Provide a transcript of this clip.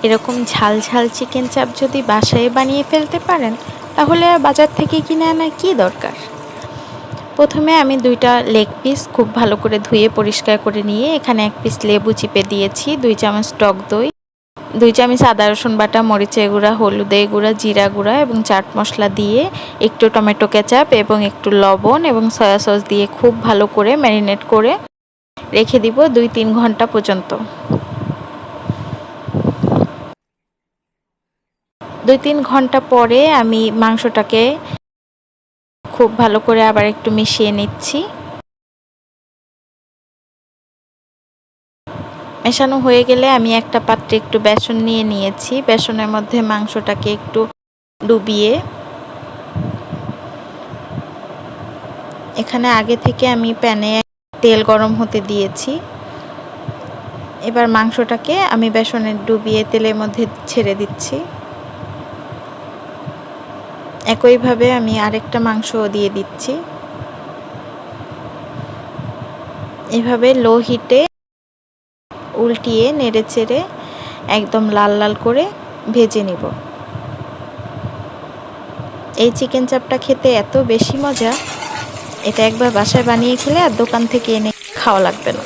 এরকম ঝাল ঝাল চিকেন চাপ যদি বাসায় বানিয়ে ফেলতে পারেন তাহলে আর বাজার থেকে কিনে আনার কী দরকার। প্রথমে আমি 2টা লেগ পিস খুব ভালো করে ধুয়ে পরিষ্কার করে নিয়ে এখানে 1 পিস লেবু চিপে দিয়েছি, 2 চামচ টক দই, 2 চামচ আদা রসুন বাটা, মরিচের গুঁড়া, হলুদের গুঁড়া, জিরা গুঁড়া এবং চাট মশলা দিয়ে একটু টমেটো কেচাপ এবং একটু লবণ এবং সয়া সস দিয়ে খুব ভালো করে ম্যারিনেট করে রেখে দিব 2-3 ঘন্টা পর্যন্ত। 2-3 ঘন্টা পরে আমি মাংসটাকে খুব ভালো করে আবার একটু মিশিয়ে নিচ্ছি। মেশানো হয়ে গেলে আমি একটা পাত্রে একটু বেসন নিয়ে নিয়েছি, বেসনের মধ্যে মাংসটাকে একটু ডুবিয়ে এখানে আগে থেকে আমি প্যানে তেল গরম হতে দিয়েছি। এবার মাংসটাকে আমি বেসনে ডুবিয়ে তেলের মধ্যে ছেড়ে দিচ্ছি। একইভাবে আমি আরেকটা মাংস দিয়ে দিচ্ছি। এভাবে লো হিটে উল্টিয়ে নেড়ে চেড়ে একদম লাল লাল করে ভেজে নিব। এই চিকেন চাপটা খেতে এত বেশি মজা, এটা একবার বাসায় বানিয়ে খেলে আর দোকান থেকে এনে খাওয়া লাগবে না।